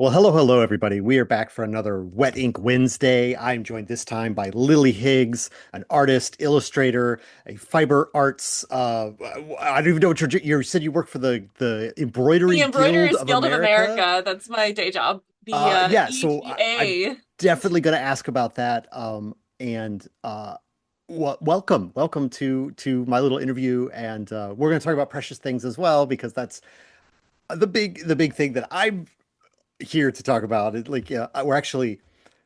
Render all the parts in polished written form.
Well, hello, everybody. We are back for another Wet Ink Wednesday. I'm joined this time by Lilly Higgs, an artist, illustrator, a fiber arts. I don't even know what you said. You work for the The Embroidery Guild Embroiderist of Guild of America. America. That's my day job. The Yeah, so I'm EGA. definitely going to ask about that. And welcome to my little interview, and we're going to talk about precious things as well because that's the big thing that I'm here to talk about it. Like, we're actually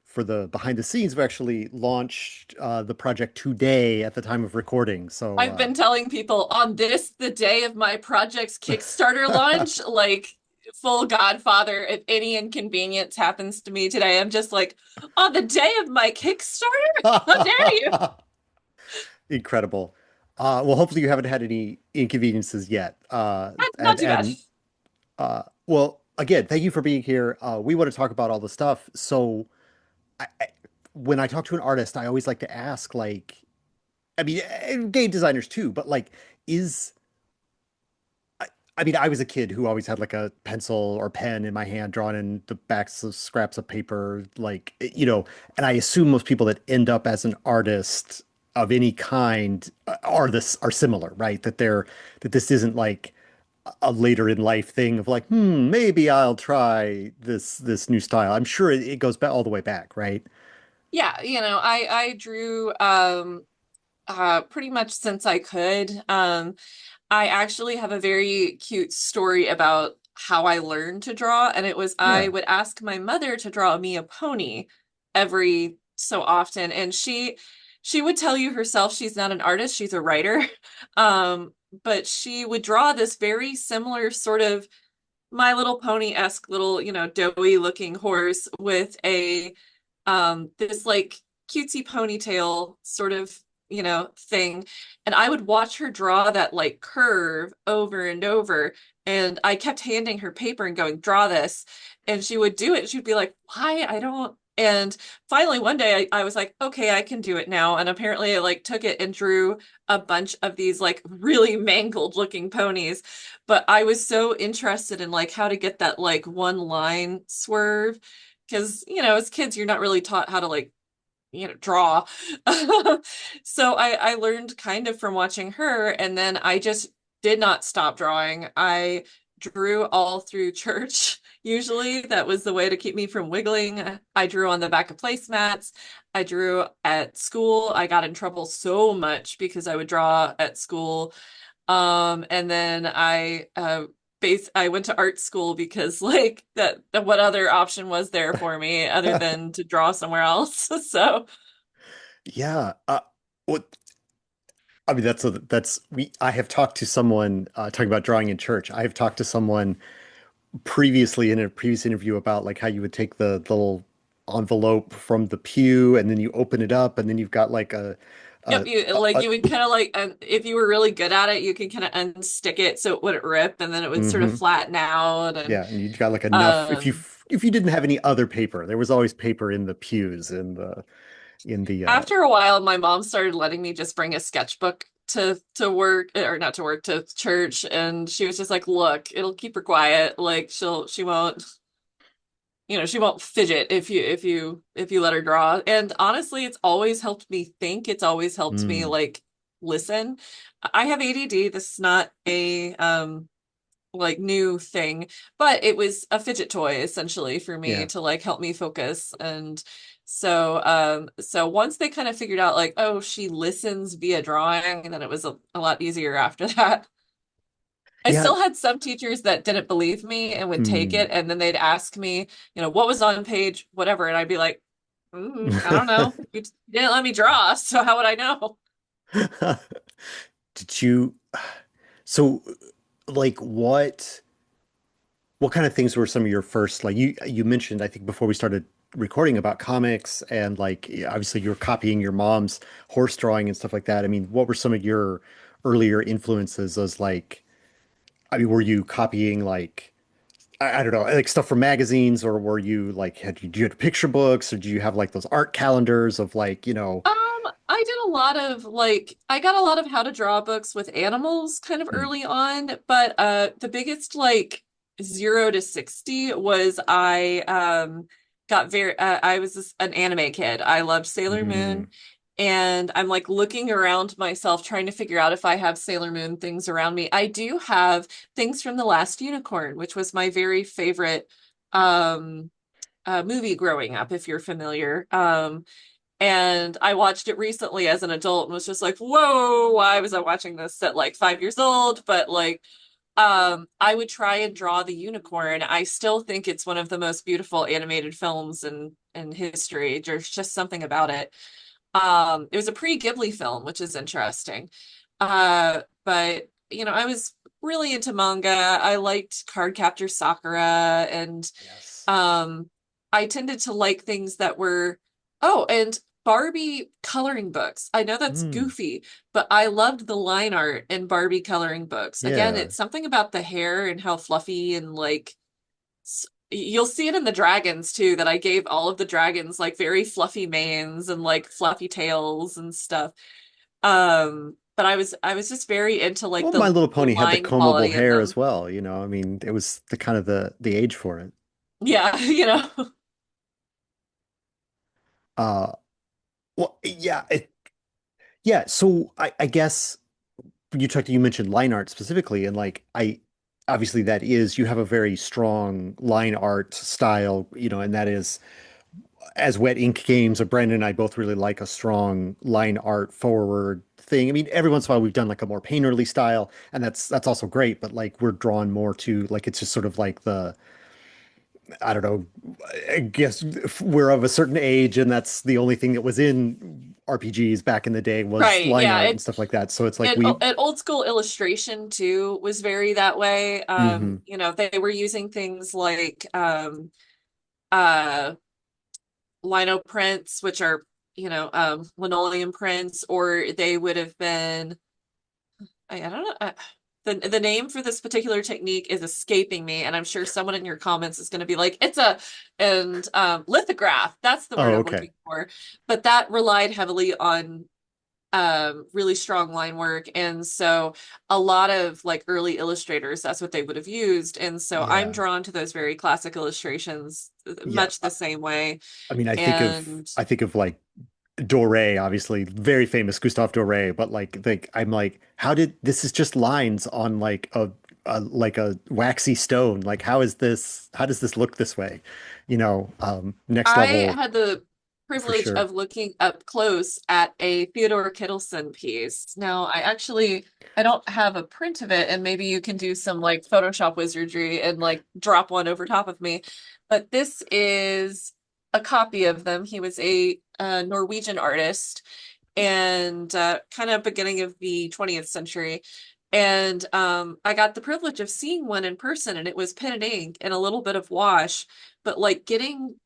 for the behind the scenes, we actually launched the project today at the time of recording. So, I've been telling people on this, the day of my project's Kickstarter launch, like full Godfather, if any inconvenience happens to me today, I'm just like, on the day of my Kickstarter? How dare you? incredible. Well, hopefully you haven't had any inconveniences yet. Not And too bad. and well, again, thank you for being here. We want to talk about all the stuff. So, when I talk to an artist, I always like to ask, like, I mean, and game designers too, but like, is I mean, I was a kid who always had like a pencil or pen in my hand, drawn in the backs of scraps of paper, like, and I assume most people that end up as an artist of any kind are similar, right? That this isn't like a later in life thing of like, maybe I'll try this new style. I'm sure it goes back all the way back, right? Yeah, I drew pretty much since I could. I actually have a very cute story about how I learned to draw, and it was I Yeah. would ask my mother to draw me a pony every so often, and she would tell you herself she's not an artist, she's a writer. Um, but she would draw this very similar sort of My Little Pony-esque little, doughy looking horse with a this like cutesy ponytail sort of, thing. And I would watch her draw that like curve over and over. And I kept handing her paper and going, draw this. And she would do it. She'd be like, why? I don't. And finally, one day I was like, okay, I can do it now. And apparently, I like took it and drew a bunch of these like really mangled looking ponies. But I was so interested in like how to get that like one line swerve because as kids you're not really taught how to like draw. So I learned kind of from watching her, and then I just did not stop drawing. I drew all through church. Usually that was the way to keep me from wiggling. I drew on the back of placemats. I drew at school. I got in trouble so much because I would draw at school. And then I went to art school because like that what other option was there for me other than to draw somewhere else? So Yeah. What I mean, that's we. I have talked to someone talking about drawing in church. I have talked to someone previously in a previous interview about like how you would take the little envelope from the pew and then you open it up and then you've got like yep, a, you would kind of like if you were really good at it, you could kind of unstick it so it wouldn't rip and then it would sort of hmm flatten out and yeah, and you've got like enough um if you didn't have any other paper, there was always paper in the pews in the after a while my mom started letting me just bring a sketchbook to work or not to work to church, and she was just like, look, it'll keep her quiet, like she won't fidget if you let her draw. And honestly, it's always helped me think. It's always helped me mm, like listen. I have ADD. This is not a like new thing, but it was a fidget toy essentially for me yeah. to like help me focus. And so once they kind of figured out like, oh, she listens via drawing, and then it was a lot easier after that. I Yeah. still had some teachers that didn't believe me and would take mm. it, and then they'd ask me, what was on page, whatever, and I'd be like, I don't know. You didn't let me draw, so how would I know? Did you so like what kind of things were some of your first like you mentioned I think before we started recording about comics and like obviously you were copying your mom's horse drawing and stuff like that. I mean, what were some of your earlier influences as like I mean, were you copying like I don't know, like stuff from magazines or were you like do you have picture books or do you have like those art calendars of like, I did a lot of like I got a lot of how to draw books with animals kind of early on, but the biggest like 0 to 60 was I was an anime kid. I loved Sailor Mm, Moon, and I'm like looking around myself trying to figure out if I have Sailor Moon things around me. I do have things from The Last Unicorn, which was my very favorite um movie growing up, if you're familiar. And I watched it recently as an adult and was just like, whoa, why was I watching this at like 5 years old? But like, I would try and draw the unicorn. I still think it's one of the most beautiful animated films in history. There's just something about it. It was a pre-Ghibli film, which is interesting. But I was really into manga. I liked Cardcaptor Sakura, and yes. um, I tended to like things that were, oh, and Barbie coloring books. I know that's Mm, goofy, but I loved the line art in Barbie coloring books. Again, yeah. it's something about the hair and how fluffy and like you'll see it in the dragons too, that I gave all of the dragons like very fluffy manes and like fluffy tails and stuff. But I was just very into like Well, My Little the Pony had the line combable quality in hair them. as well, you know. I mean, it was the kind of the age for it. Yeah, Uh, well, yeah, yeah. So I guess you mentioned line art specifically, and like I obviously that is you have a very strong line art style, you know, and that is as wet ink games. Brandon and I both really like a strong line art forward thing. I mean, every once in a while we've done like a more painterly style, and that's also great. But like we're drawn more to like it's just sort of like the I don't know. I guess we're of a certain age, and that's the only thing that was in RPGs back in the day was right. line Yeah, art and stuff like that. So it's like it we. it old school illustration too was very that way. Mhm. They were using things like uh lino prints, which are, linoleum prints, or they would have been, I don't know. The name for this particular technique is escaping me, and I'm sure someone in your comments is going to be like, it's a and lithograph. That's the word Oh, I'm okay. looking for. But that relied heavily on really strong line work, and so a lot of like early illustrators, that's what they would have used. And so I'm Yeah. drawn to those very classic illustrations Yeah. much the same way. I mean, And I think of like Doré, obviously very famous Gustave Doré, but like I'm like, how did this is just lines on like a waxy stone. Like, how does this look this way? You know, next I level had the for privilege sure. of looking up close at a Theodore Kittelson piece. Now, I don't have a print of it, and maybe you can do some like Photoshop wizardry and like drop one over top of me. But this is a copy of them. He was a Norwegian artist, and kind of beginning of the 20th century. And I got the privilege of seeing one in person, and it was pen and ink and a little bit of wash, but like getting,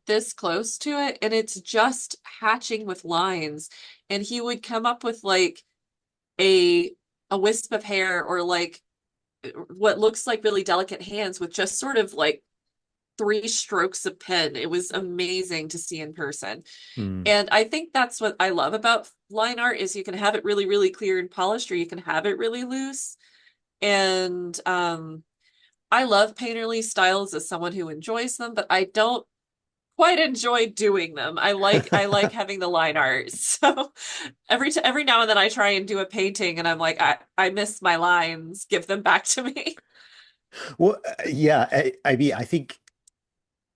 this close to it, and it's just hatching with lines. And he would come up with like a a wisp of hair, or like what looks like really delicate hands with just sort of like three strokes of pen. It was amazing to see in person. Hmm. And I think that's what I love about line art, is you can have it really, really clear and polished, or you can have it really loose. And I love painterly styles as someone who enjoys them, but I don't quite enjoy doing them. I like having the line art. So every now and then I try and do a painting, and I'm like, I miss my lines. Give them back to me. Well, yeah, I mean, I think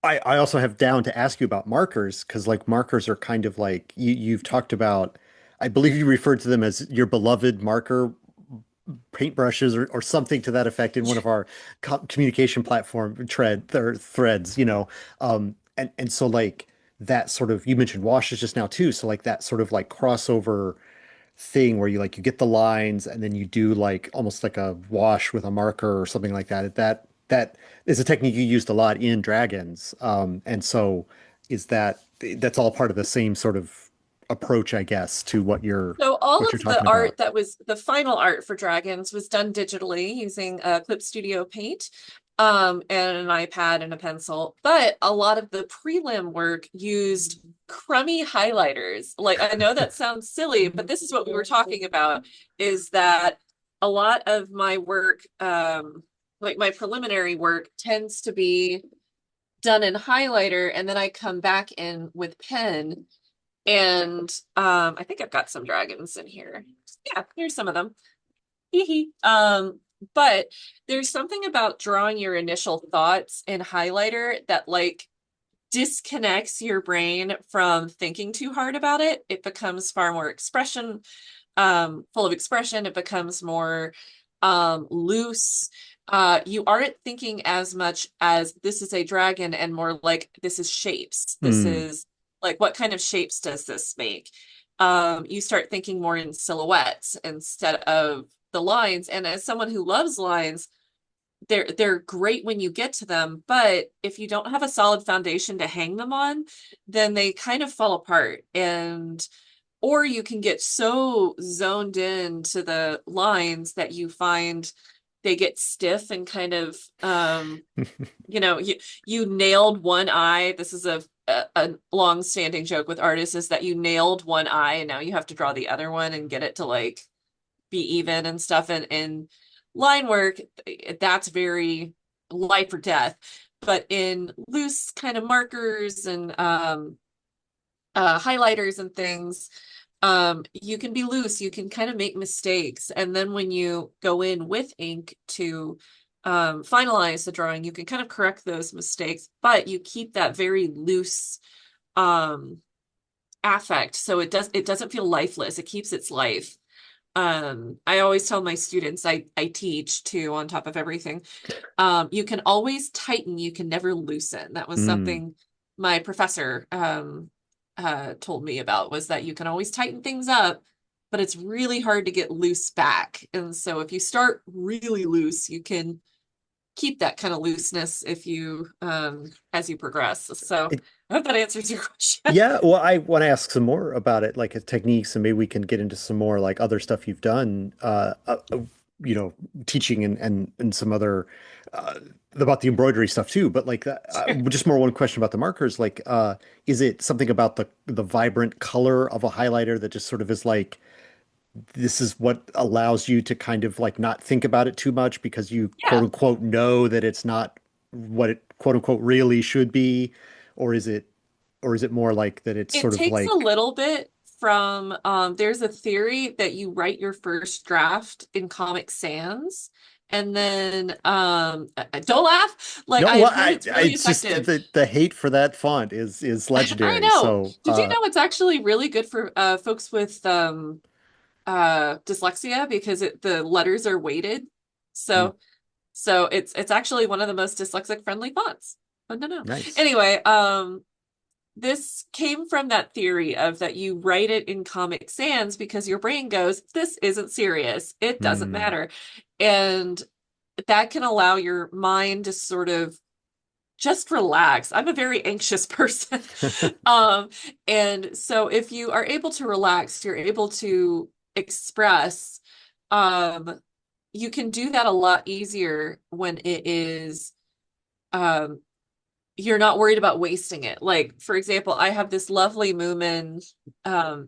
I also have down to ask you about markers because like markers are kind of like you've talked about, I believe you referred to them as your beloved marker paintbrushes or something to that effect in one of our communication platform threads, you know. And so like that sort of you mentioned washes just now too. So like that sort of like crossover thing where you get the lines and then you do like almost like a wash with a marker or something like that. That is a technique you used a lot in Dragons. And so is that's all part of the same sort of approach, I guess, to So all what you're of the talking art about. that was the final art for Dragons was done digitally using Clip Studio Paint, and an iPad and a pencil. But a lot of the prelim work used crummy highlighters. Like, I know that sounds silly, but this is what we were talking about, is that a lot of my work, like my preliminary work tends to be done in highlighter, and then I come back in with pen. And I think I've got some dragons in here. Yeah, here's some of them. Hee hee. But there's something about drawing your initial thoughts in highlighter that like disconnects your brain from thinking too hard about it. It becomes far more full of expression. It becomes more loose. You aren't thinking as much as this is a dragon and more like this is shapes. This Mm. is like what kind of shapes does this make? You start thinking more in silhouettes instead of the lines. And as someone who loves lines, they're great when you get to them, but if you don't have a solid foundation to hang them on, then they kind of fall apart. And or you can get so zoned in to the lines that you find they get stiff and kind of you know, you nailed one eye. This is a long-standing joke with artists is that you nailed one eye and now you have to draw the other one and get it to like be even and stuff. And line work, that's very life or death. But in loose kind of markers and highlighters and things, you can be loose, you can kind of make mistakes. And then when you go in with ink to finalize the drawing, you can kind of correct those mistakes, but you keep that very loose um, affect. So it doesn't feel lifeless. It keeps its life. I always tell my students, I teach too, on top of everything. You can always tighten, you can never loosen. That was Mm. something my professor told me about was that you can always tighten things up, but it's really hard to get loose back. And so if you start really loose, you can keep that kind of looseness if you as you progress. So I hope that answers your question. Yeah, well, I want to ask some more about it, like techniques, and maybe we can get into some more like other stuff you've done, you know, teaching and some other uh, about the embroidery stuff too. But like, Sure. just more one question about the markers. Like, is it something about the vibrant color of a highlighter that just sort of is like this is what allows you to kind of like not think about it too much because you quote Yeah. unquote know that it's not what it quote unquote really should be, or is it? Or is it more like that it's It sort of takes a like, little bit from there's a theory that you write your first draft in Comic Sans and then don't laugh. Like no, I well, have heard it's really it's just effective. the hate for that font is I legendary. know. So, Did you know it's actually really good for folks with dyslexia because the letters are weighted. hmm, So it's actually one of the most dyslexic friendly fonts. Fun to know. nice. Anyway, this came from that theory of that you write it in Comic Sans because your brain goes, this isn't serious. It doesn't Hmm. matter. And that can allow your mind to sort of just relax. I'm a very anxious person. Um, and so if you are able to relax, you're able to express, um, you can do that a lot easier when it is um you're not worried about wasting it. Like, for example, I have this lovely Moomin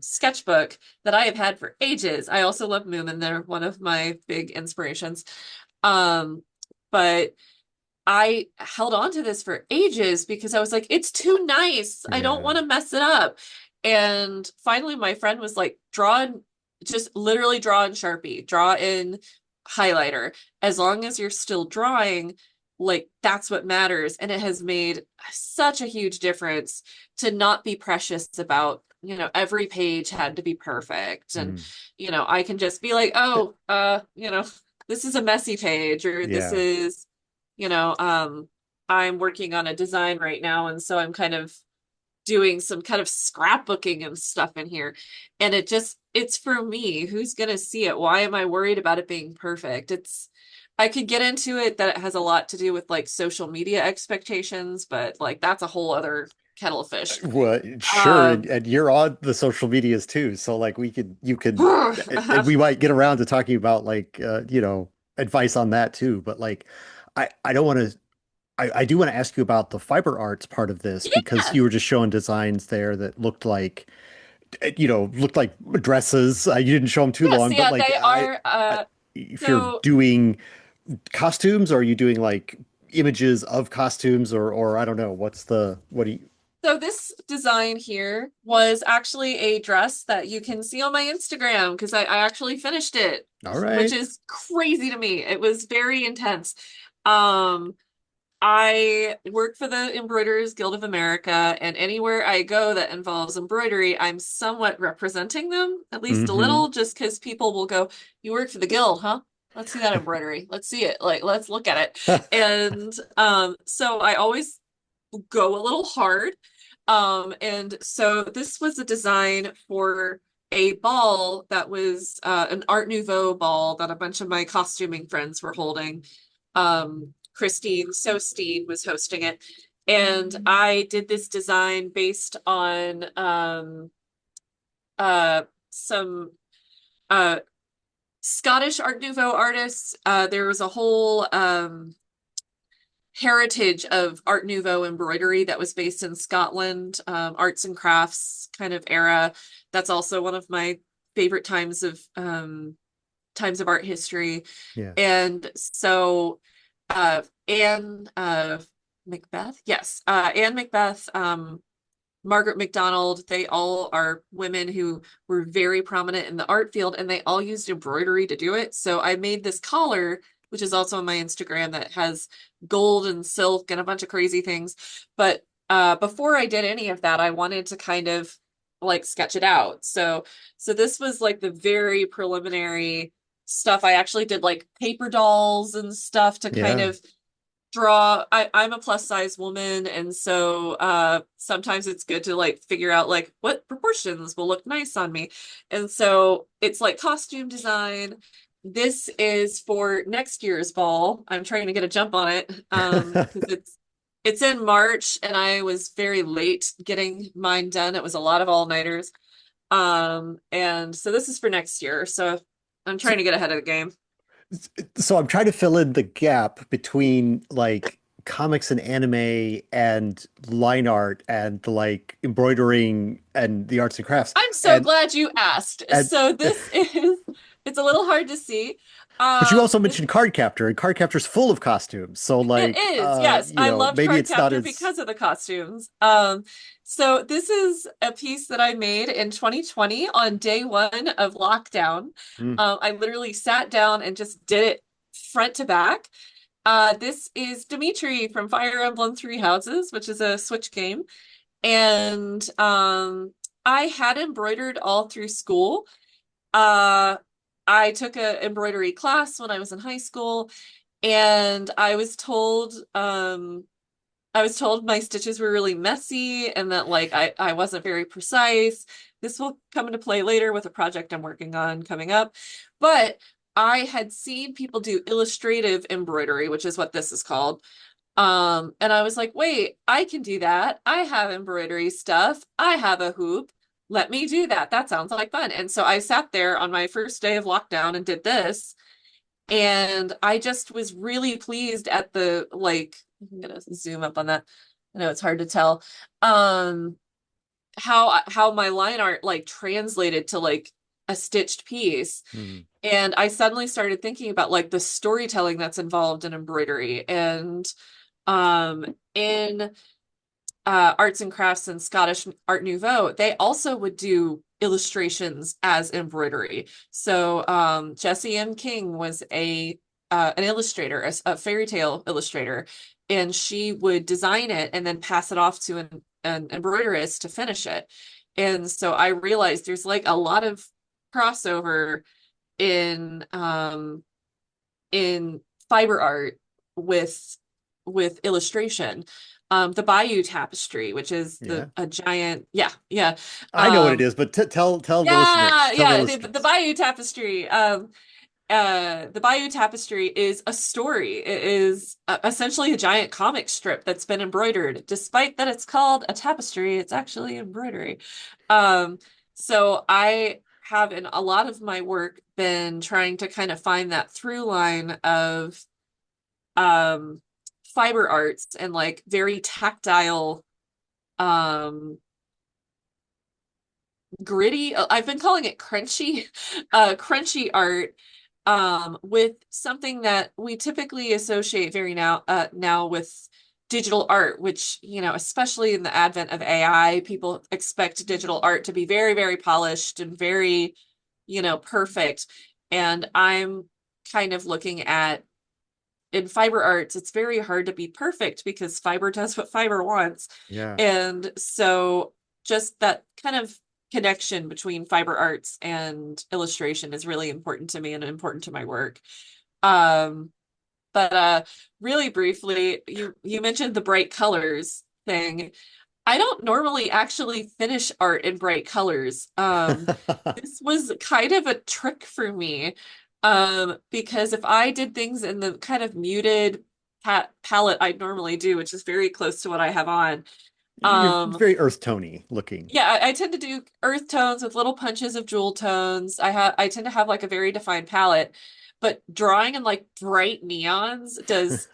sketchbook that I have had for ages. I also love Moomin. They're one of my big inspirations. Um, but I held on to this for ages because I was like, it's too nice. I don't Yeah. want to mess it up. And finally, my friend was like, just literally draw in Sharpie, draw in highlighter. As long as you're still drawing, like that's what matters. And it has made such a huge difference to not be precious about, every page had to be perfect. And, Hmm. I can just be like, oh, this is a messy page, or this Yeah. is you know, um, I'm working on a design right now, and so I'm kind of doing some kind of scrapbooking and stuff in here. And it's for me. Who's gonna see it? Why am I worried about it being perfect? I could get into it that it has a lot to do with like social media expectations, but like that's a whole other kettle of fish. Well, sure, Um, and you're on the social medias too, so like you could, and we might get around to talking about like, advice on that too. But like, I don't want to. I do want to ask you about the fiber arts part of this because yeah. you were just showing designs there that looked like looked like dresses. You didn't show them too Yes, long, but yeah, like they are I if you're so doing costumes, or are you doing like images of costumes, or I don't know, what do you? So this design here was actually a dress that you can see on my Instagram because I actually finished it, All which right. is crazy to me. It was very intense. Um, I work for the Embroiderers Guild of America, and anywhere I go that involves embroidery, I'm somewhat representing them, at least a Mm-hmm. little, just because people will go, "You work for the guild, huh? Let's see that embroidery. Let's see it. Like, let's look at it." And so I always go a little hard. And so this was a design for a ball that was an Art Nouveau ball that a bunch of my costuming friends were holding. Christine Sosteen was hosting it. And I did this design based on some uh, Scottish Art Nouveau artists. There was a whole heritage of Art Nouveau embroidery that was based in Scotland, arts and crafts kind of era. That's also one of my favorite times of art history. Yeah. And so Anne Macbeth, yes, Anne Macbeth, Margaret MacDonald, they all are women who were very prominent in the art field and they all used embroidery to do it. So I made this collar, which is also on my Instagram, that has gold and silk and a bunch of crazy things. But before I did any of that, I wanted to kind of like sketch it out. So this was like the very preliminary stuff. I actually did like paper dolls and stuff to kind Yeah. of draw. I'm a plus size woman, and so sometimes it's good to like figure out like what proportions will look nice on me. And so it's like costume design. This is for next year's ball. I'm trying to get a jump on it because it's in March and I was very late getting mine done. It was a lot of all-nighters. And so this is for next year. So I'm trying So, to get ahead of the game. so I'm trying to fill in the gap between like comics and anime and line art and like embroidering and the arts and crafts. I'm so And glad you asked. and So this is it's a little hard to see. but you also This mentioned Card Captor, and Card Captor's full of costumes. So it like is. Yes, I loved maybe Card it's not Captor as because of the costumes. So this is a piece that I made in 2020 on day one of lockdown. Hmm, I literally sat down and just did it front to back. This is Dimitri from Fire Emblem Three Houses, which is a Switch game. And I had embroidered all through school. Uh, I took a embroidery class when I was in high school, and I was told my stitches were really messy and that like I wasn't very precise. This will come into play later with a project I'm working on coming up. But I had seen people do illustrative embroidery, which is what this is called. And I was like, wait, I can do that. I have embroidery stuff. I have a hoop. Let me do that. That sounds like fun. And so I sat there on my first day of lockdown and did this. And I just was really pleased at the like, I'm gonna zoom up on that. I know it's hard to tell. Um, how my line art like translated to like a stitched piece. hmm, And I suddenly started thinking about like the storytelling that's involved in embroidery and in arts and crafts and Scottish Art Nouveau, they also would do illustrations as embroidery. So Jessie M. King was a an illustrator, a fairy tale illustrator, and she would design it and then pass it off to an embroiderist to finish it. And so I realized there's like a lot of crossover in in fiber art with illustration. The Bayou Tapestry, which is yeah. a giant, yeah, yeah, I know what it um, is, but t tell the yeah, listeners, tell the yeah. The listeners. Bayou Tapestry. The Bayou Tapestry is a story. It is essentially a giant comic strip that's been embroidered. Despite that it's called a tapestry, it's actually embroidery. Um, so I have in a lot of my work been trying to kind of find that through line of um fiber arts and like very tactile um gritty. I've been calling it crunchy crunchy art with something that we typically associate very now with digital art, which, especially in the advent of AI, people expect digital art to be very, very polished and very, perfect. And I'm kind of looking at in fiber arts, it's very hard to be perfect because fiber does what fiber wants. Yeah. And so just that kind of connection between fiber arts and illustration is really important to me and important to my work. Um, but really briefly, you mentioned the bright colors thing. I don't normally actually finish art in bright colors. This was kind of a trick for me. Because if I did things in the kind of muted palette I'd normally do, which is very close to what I have on, It's um, very earth tony looking. yeah, I tend to do earth tones with little punches of jewel tones. I tend to have like a very defined palette, but drawing in like bright neons does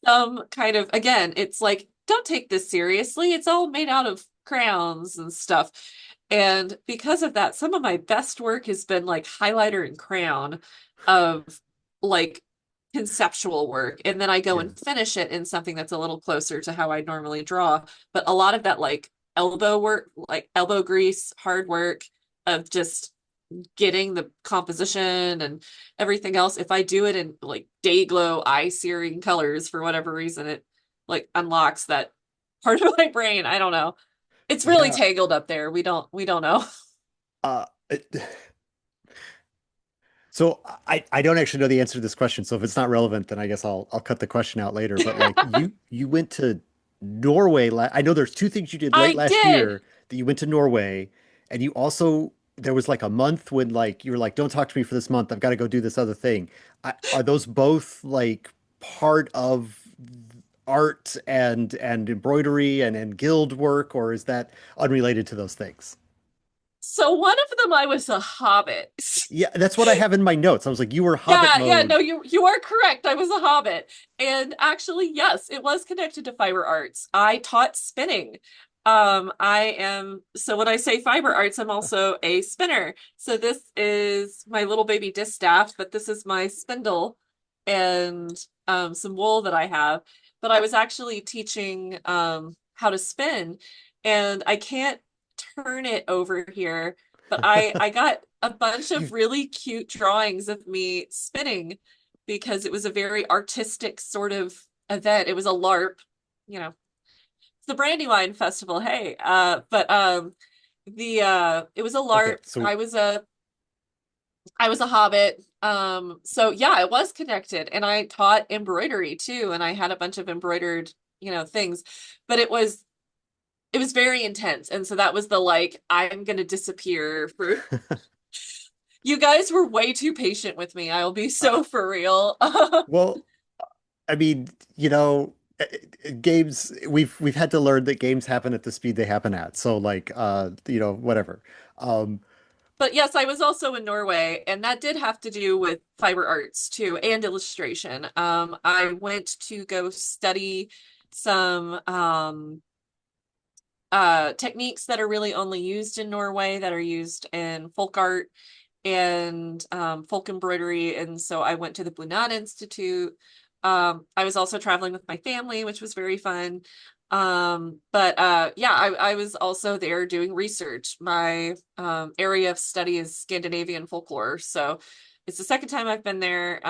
some kind of, again, it's like, don't take this seriously. It's all made out of crayons and stuff. And because of that, some of my best work has been like highlighter and crayon of like conceptual work. And then I go Yeah. and finish it in something that's a little closer to how I normally draw. But a lot of that like elbow work, like elbow grease, hard work of just getting the composition and everything else. If I do it in like day glow, eye searing colors for whatever reason, it like unlocks that part of my brain. I don't know. It's really Yeah. tangled up there. We don't know. Uh, so I don't actually know the answer to this question. So if it's not relevant, then I guess I'll cut the question out later. But like you went to Norway. I know there's two things you did late I last did. year that you went to Norway, and you also there was like a month when like you were like, don't talk to me for this month. I've got to go do this other thing. Are those both like part of art and embroidery and guild work, or is that unrelated to those things? So one of them I was a hobbit. Yeah, that's what I have in my notes. I was like, you were Hobbit Yeah, yeah, mode. no, you are correct. I was a hobbit. And actually, yes, it was connected to fiber arts. I taught spinning. I am so when I say fiber arts, I'm also a spinner. So this is my little baby distaff, but this is my spindle and some wool that I have. But I was actually teaching how to spin, and I can't turn it over here, but I got a bunch You of really cute drawings of me spinning because it was a very artistic sort of event. It was a LARP, it's the Brandywine Festival. Hey, but the it was a okay, LARP. so I was a hobbit. So yeah, it was connected, and I taught embroidery too, and I had a bunch of embroidered, things, but it was very intense, and so that was the like I'm gonna disappear for. You guys were way too patient with me. I'll be uh, so for real. well, I mean, games we've had to learn that games happen at the speed they happen at. So like whatever. Um But yes, I was also in Norway, and that did have to do with fiber arts too and illustration. I went to go study some techniques that are really only used in Norway, that are used in folk art and folk embroidery. And so I went to the Bunad Institute. I was also traveling with my family, which was very fun. But yeah, I was also there doing research. My area of study is Scandinavian folklore. So it's the second time I've been there.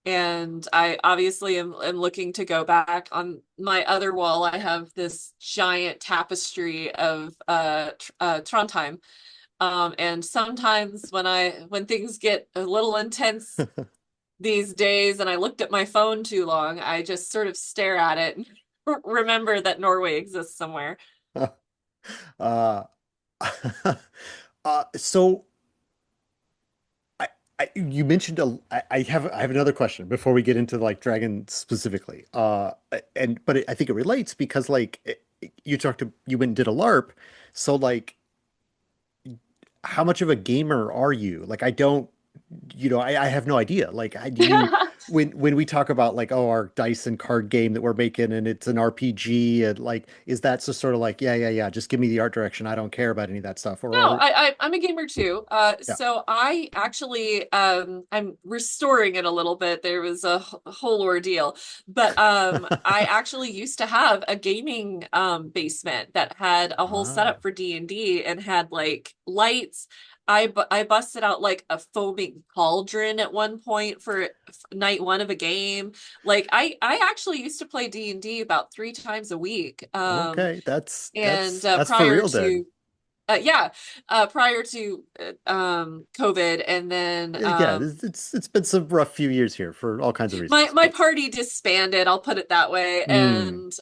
And I obviously am looking to go back. On my other wall, I have this giant tapestry of Trondheim. And sometimes when things get a little intense these days and I looked at my phone too long, I just sort of stare at it and remember that Norway exists somewhere. uh so you mentioned I have another question before we get into like Dragon specifically. And but I think it relates because like you went and did a LARP. So like how much of a gamer are you? Like I don't, I have no idea. Like, do you? when we talk about like, oh, our dice and card game that we're making and it's an RPG and like, is that just sort of like, yeah, just give me the art direction. I don't care about any of that stuff. No, I'm a gamer too. Yeah. So I actually I'm restoring it a little bit. There was a whole ordeal, but I actually used to have a gaming basement that had a whole Ah, setup for D&D and had like lights. I busted out like a foaming cauldron at one point for night one of a game. Like I actually used to play D&D about 3 times a week. okay. And That's for prior real then. to yeah, prior to COVID, and then Yeah, it's been some rough few years here for all kinds of my reasons, my but party disbanded, I'll put it that way. mm, And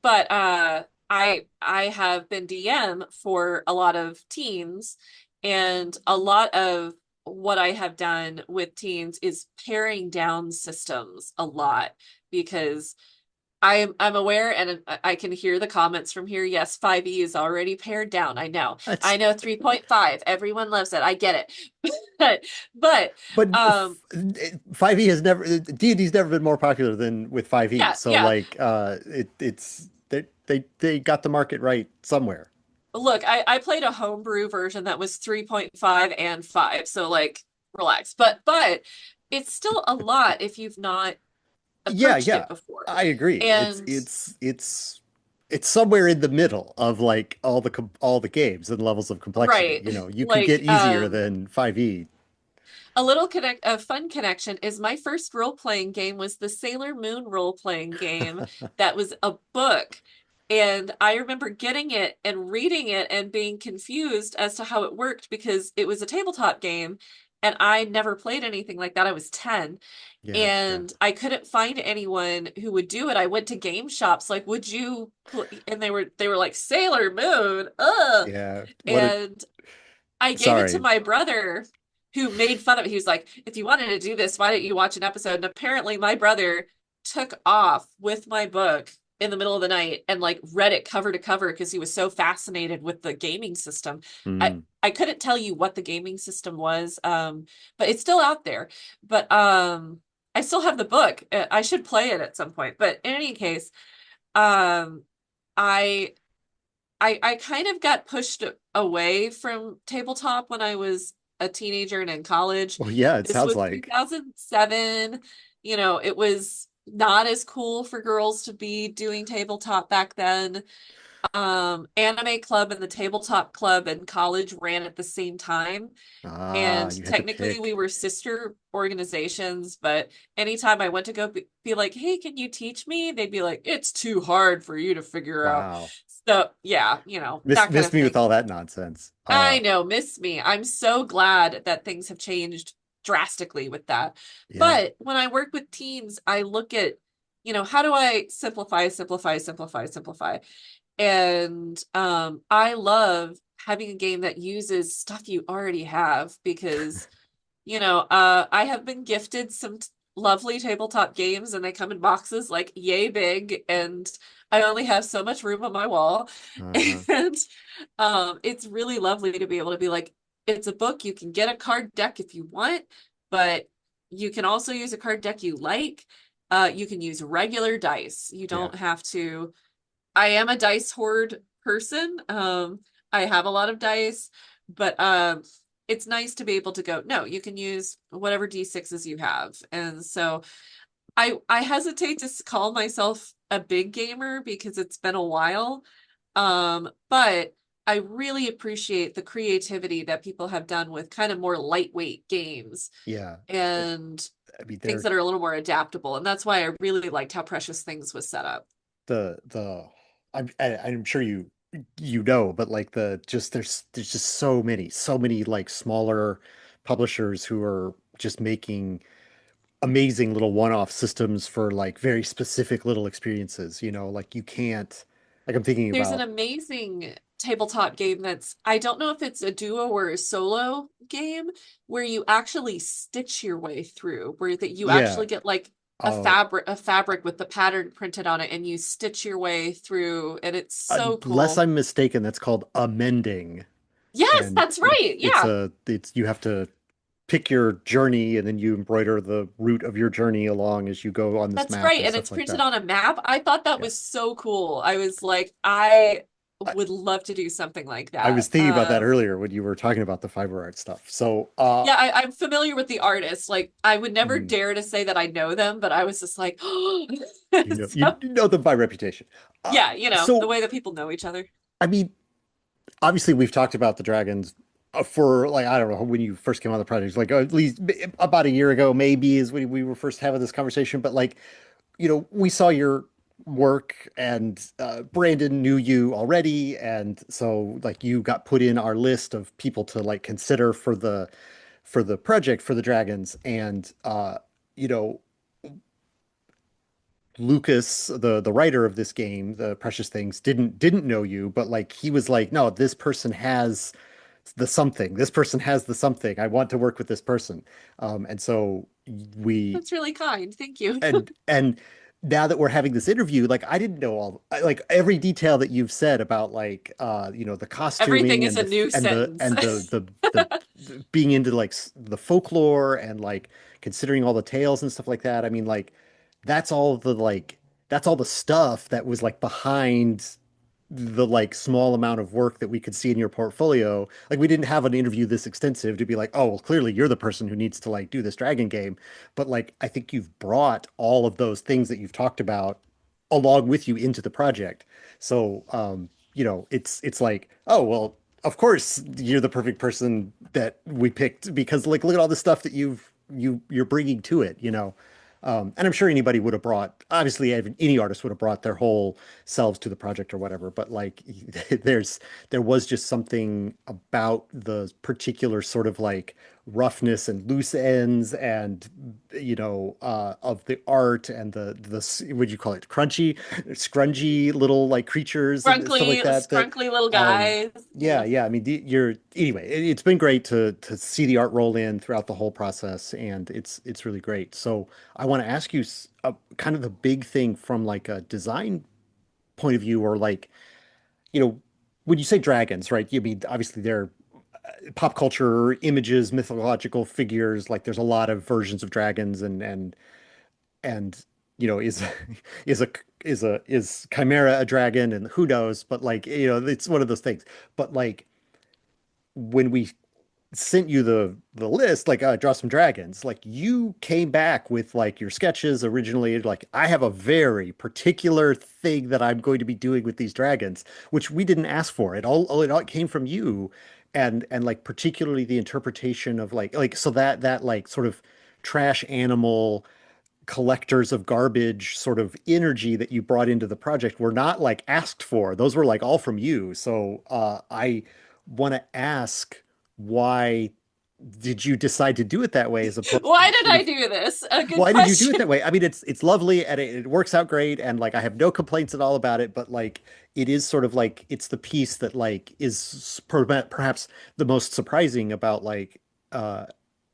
but I have been DM for a lot of teams, and a lot of what I have done with teams is paring down systems a lot because I'm aware and I can hear the comments from here. Yes, 5e is already pared down. I know. that's I know 3.5. Everyone loves it. I get it. But but um 5e has never D&D's never been more popular than with 5e. yeah, So yeah. like it's they got the market right somewhere. Look, I played a homebrew version that was 3.5 and 5. So like relax. But it's still a lot if you've not approached Yeah, it before. I agree. And It's somewhere in the middle of like all the games and levels of complexity. right, You know, you can get like easier than 5e. a fun connection is my first role-playing game was the Sailor Moon role-playing game that was a book. And I remember getting it and reading it and being confused as to how it worked because it was a tabletop game and I never played anything like that. I was 10 Yeah. and I couldn't find anyone who would do it. I went to game shops like, "Would you And they were like Sailor Moon. Ugh. Yeah. What a And I gave it to sorry. my brother who made fun of it. He was like, if you wanted to do this, why didn't you watch an episode? And apparently my brother took off with my book in the middle of the night and like read it cover to cover because he was so fascinated with the gaming system. I Mm. I couldn't tell you what the gaming system was, but it's still out there. But I still have the book. I should play it at some point. But in any case, um, I I kind of got pushed away from tabletop when I was a teenager and in college. Well, yeah, it This sounds was like 2007. It was not as cool for girls to be doing tabletop back then. Anime Club and the Tabletop Club in college ran at the same time. ah, And you had to technically we pick. were sister organizations, but anytime I went to go be like, hey, can you teach me? They'd be like, it's too hard for you to figure out. Wow. So yeah, that kind Miss of me with thing. all that nonsense. I know, miss me. I'm so glad that things have changed drastically with that. Yeah. But when I work with teens, I look at, how do I simplify, simplify, simplify, simplify? And I love having a game that uses stuff you already have because I have been gifted some lovely tabletop games and they come in boxes like yay big and I only have so much room on my wall. Uh-huh. And it's really lovely to be able to be like, it's a book. You can get a card deck if you want, but you can also use a card deck you like. You can use regular dice. You Yeah. don't have to. I am a dice hoard person. I have a lot of dice, but it's nice to be able to go, no, you can use whatever D6s you have. And so I hesitate to call myself a big gamer because it's been a while. But I really appreciate the creativity that people have done with kind of more lightweight games Yeah. It, and I mean, things that are a little more adaptable. And that's why I really liked how Precious Things was set up. the I'm sure you know, but like the just there's just so many like smaller publishers who are just making amazing little one-off systems for like very specific little experiences, you know, like you can't like I'm thinking There's an about amazing tabletop game I don't know if it's a duo or a solo game where you actually stitch your way through, where that you yeah, actually get like oh a fabric with the pattern printed on it and you stitch your way through and it's so unless cool. I'm mistaken, that's called amending Yes, and that's right. Yeah. it's you have to pick your journey and then you embroider the route of your journey along as you go on this That's map right. and And stuff it's like printed that. on a map. I thought that Yeah. was so cool. I was like, I I, would love to do something like I was that. thinking about that earlier when you were talking about the fiber art stuff. So, Yeah, I'm familiar with the artist. Like, I would never mm, dare to say that I know them, but I was just like, you so, know them by reputation. Uh, yeah, the so, way that people know each other. I mean, obviously we've talked about the dragons for like I don't know when you first came on the project, like at least about a year ago, maybe is when we were first having this conversation. But like we saw your work and Brandon knew you already, and so like you got put in our list of people to like consider for the project for the dragons, and you know Lucas, the writer of this game, the Precious Things, didn't know you, but like he was like, no, this person has the something. This person has the something. I want to work with this person. And so we That's really kind. Thank you. and now that we're having this interview, like I didn't know all like every detail that you've said about like the Everything costuming is and a new sentence. the being into like the folklore and like considering all the tales and stuff like that. I mean like that's all the like that's all the stuff that was like behind the like small amount of work that we could see in your portfolio. Like we didn't have an interview this extensive to be like, oh, well, clearly you're the person who needs to like do this dragon game. But like I think you've brought all of those things that you've talked about along with you into the project. So it's like, oh well, of course you're the perfect person that we picked because like look at all the stuff that you're bringing to it. And I'm sure anybody would have brought, obviously, any artist would have brought their whole selves to the project or whatever. But like, there was just something about the particular sort of like roughness and loose ends and of the art and the would you call it crunchy, scrungy little like creatures and stuff like that. Scrunkly little Um, guys. yeah, Yeah. yeah. I mean, you're anyway. It's been great to see the art roll in throughout the whole process, and it's really great. So I want to ask you kind of the big thing from like a design point of view, or like you know, when you say dragons, right? You mean obviously they're pop culture images, mythological figures. Like there's a lot of versions of dragons, and is is a is Chimera a dragon, and who knows? But like it's one of those things. But like when we sent you the list, like draw some dragons, like you came back with like your sketches originally, like I have a very particular thing that I'm going to be doing with these dragons, which we didn't ask for. It all came from you, and like particularly the interpretation of like so that like sort of trash animal collectors of garbage sort of energy that you brought into the project were not like asked for. Those were like all from you. So I want to ask, why did you decide to do it that way as opposed to Why did sort I of do this? A good why did you do it question. that way? I mean, it's lovely and it works out great, and like I have no complaints at all about it, but like it is sort of like it's the piece that like is perhaps the most surprising about like uh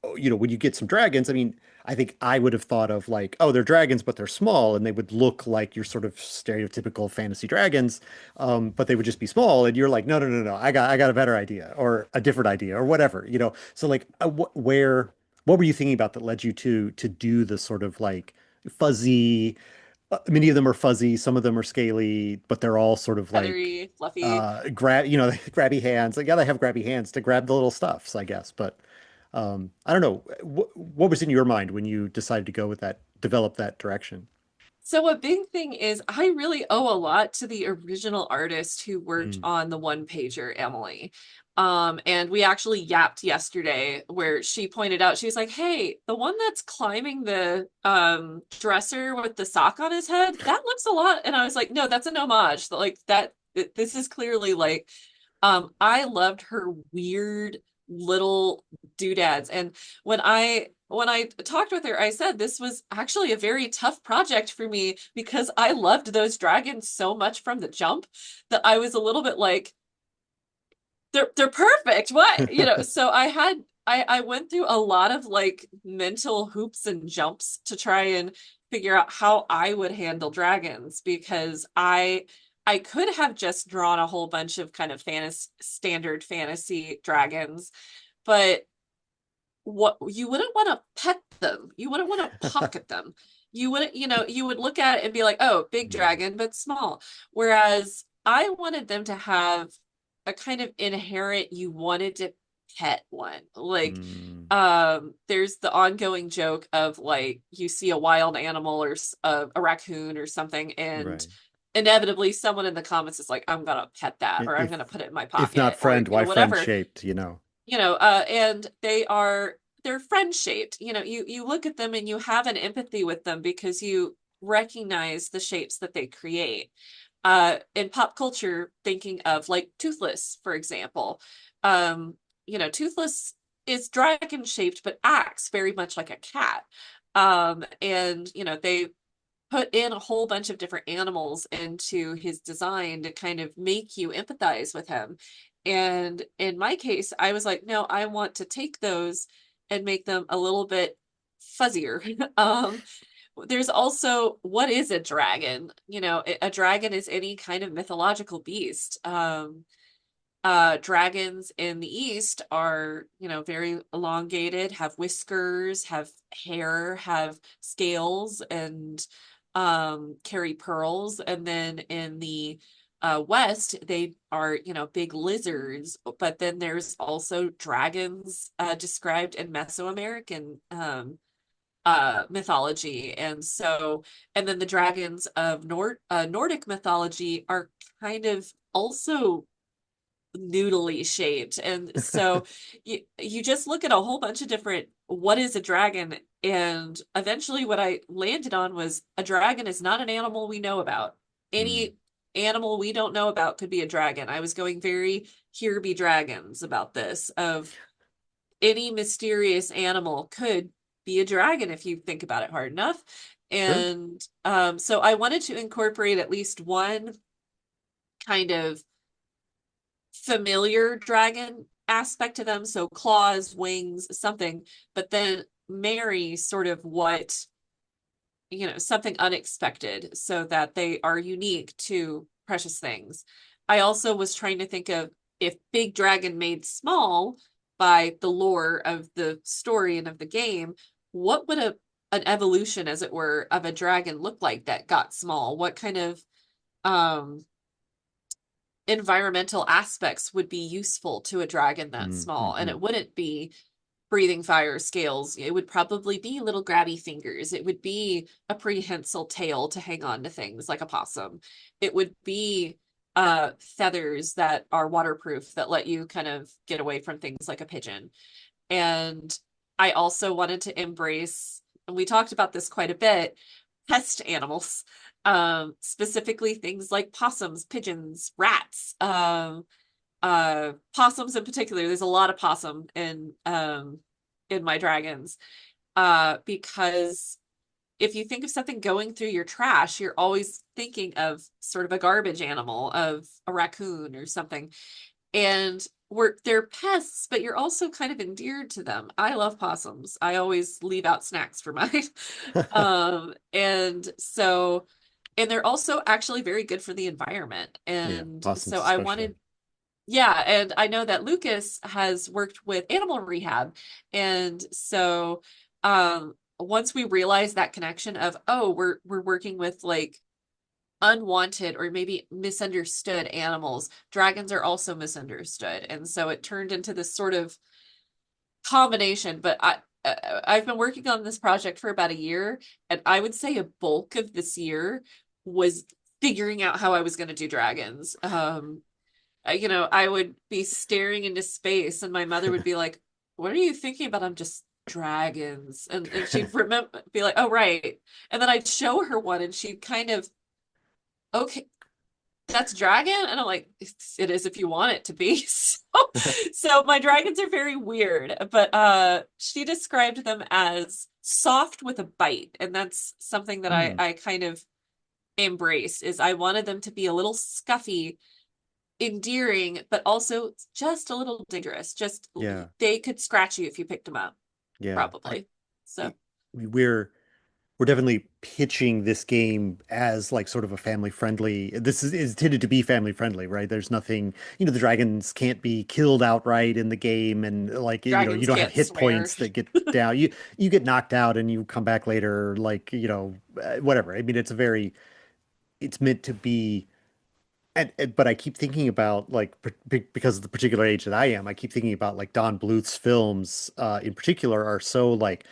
when you get some dragons. I mean, I think I would have thought of like, oh, they're dragons, but they're small, and they would look like your sort of stereotypical fantasy dragons, but they would just be small. And you're like, no, no, no, no, I got a better idea or a different idea or whatever. So like, what were you thinking about that led you to do the sort of like fuzzy? Many of them are fuzzy, some of them are scaly, but they're all sort of like Feathery, fluffy. grabby hands. Like, yeah, they have grabby hands to grab the little stuffs, I guess. But I don't know. What was in your mind when you decided to go with that, develop that direction? So a big thing is I really owe a lot to the original artist who worked Mm. on the one pager, Emily. And we actually yapped yesterday where she pointed out, she was like, hey, the one that's climbing the dresser with the sock on his head, that looks a lot. And I was like, no, that's an homage. Like that, this is clearly like, I loved her weird little doodads. And when I talked with her, I said this was actually a very tough project for me because I loved those dragons so much from the jump that I was a little bit like, they're perfect. What? So I went through a lot of like mental hoops and jumps to try and figure out how I would handle dragons because I could have just drawn a whole bunch of kind of standard fantasy dragons, but what you wouldn't want to pet them. You wouldn't want to pocket them. You wouldn't, you would look at it and be like, oh, big Yeah. dragon, but small. Whereas I wanted them to have a kind of inherent, you wanted to pet one. Like, Mm, there's the ongoing joke of like you see a wild animal or a raccoon or something, and right. inevitably someone in the comments is like, I'm gonna pet that, I- or I'm If gonna put it in my if not pocket, or friend, why friend whatever. shaped, you know? And they're friend shaped. You look at them and you have an empathy with them because you recognize the shapes that they create. In pop culture, thinking of like Toothless, for example. Toothless is dragon shaped but acts very much like a cat. And they put in a whole bunch of different animals into his design to kind of make you empathize with him. And in my case, I was like, no, I want to take those and make them a little bit fuzzier. There's also, what is a dragon? A dragon is any kind of mythological beast. Dragons in the East are, very elongated, have whiskers, have hair, have scales, and carry pearls. And then in the West, they are, big lizards. But then there's also dragons described in Mesoamerican mythology. And then the dragons of Nordic mythology are kind of also noodly shaped. And so you just look at a whole bunch of different what is a dragon, and eventually what I landed on was a dragon is not an animal we know about. Mm, Any animal we don't know about could be a dragon. I was going very here be dragons about this, of any mysterious animal could be a dragon if you think about it hard enough. sure. And so I wanted to incorporate at least one kind of familiar dragon aspect to them, so claws, wings, something, but then marry sort of what, something unexpected so that they are unique to precious things. I also was trying to think of if big dragon made small by the lore of the story and of the game, what would an evolution, as it were, of a dragon look like that got small? What kind of um environmental aspects would be useful to a dragon that Mm, small? And hmm. it wouldn't be breathing fire scales. It would probably be little grabby fingers. It would be a prehensile tail to hang on to things like a possum. It would be feathers that are waterproof that let you kind of get away from things like a pigeon. And I also wanted to embrace, and we talked about this quite a bit, pest animals, specifically things like possums, pigeons, rats. Possums in particular. There's a lot of possum in my dragons. Because if you think of something going through your trash, you're always thinking of sort of a garbage animal, of a raccoon or something. And they're pests, but you're also kind of endeared to them. I love possums. I always leave out snacks for mine. And they're also actually very good for the environment. Yeah, And possums so I especially. wanted, yeah, and I know that Lucas has worked with animal rehab. And so once we realized that connection of, oh, we're working with like unwanted or maybe misunderstood animals. Dragons are also misunderstood. And so it turned into this sort of combination. But I've been working on this project for about a year, and I would say a bulk of this year was figuring out how I was going to do dragons. I would be staring into space, and my mother would be like, "What are you thinking about?" I'm just dragons, and she'd be like, "Oh, right." And then I'd show her one, and she'd kind of, okay, that's dragon, and I'm like, it is if you want it to be. So my dragons are very weird, but she described them as soft with a bite, and that's something that I Hmm. I kind of embraced. Is I wanted them to be a little scuffy, endearing, but also just a little dangerous. Just Yeah. they could scratch you if you picked them up, Yeah. probably. So We're we're definitely pitching this game as like sort of a family friendly. Is intended to be family friendly, right? There's nothing, the dragons can't be killed outright in the game, and like you Dragons don't have can't hit swear. points that get down. You get knocked out and you come back later, like whatever. I mean, it's meant to be. But I keep thinking about like because of the particular age that I am, I keep thinking about like Don Bluth's films in particular are so like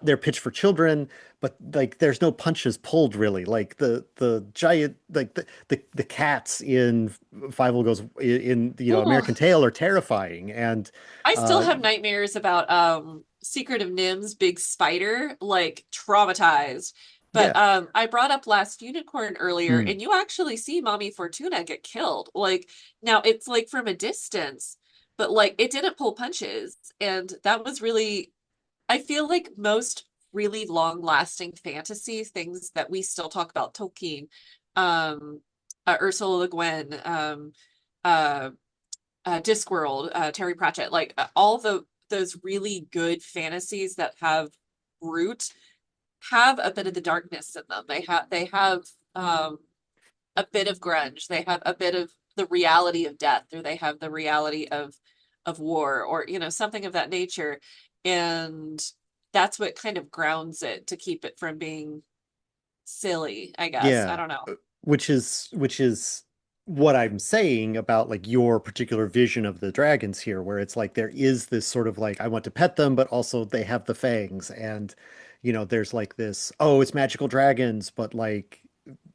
they're pitched for children, but like there's no punches pulled really. Like the giant like the cats in Five Will Goes in Ooh, American Tail are terrifying, and I still uh have nightmares about Secret of Nim's big spider, like traumatized. But yeah. I brought up Last Unicorn earlier, Mm. and you actually see Mommy Fortuna get killed. Like now it's like from a distance, but like it didn't pull punches. And that was really, I feel like most really long-lasting fantasy things that we still talk about, Tolkien, um, Ursula Le Guin, uh Discworld, Terry Pratchett, like all those really good fantasies that have root have a bit of the darkness in them. They have a bit of grunge. They have a bit of the reality of death, or they have the reality of war, or something of that nature. And that's what kind of grounds it to keep it from being silly, I guess. I Yeah, don't know. which is what I'm saying about like your particular vision of the dragons here, where it's like there is this sort of like I want to pet them, but also they have the fangs, and there's like this, oh, it's magical dragons, but like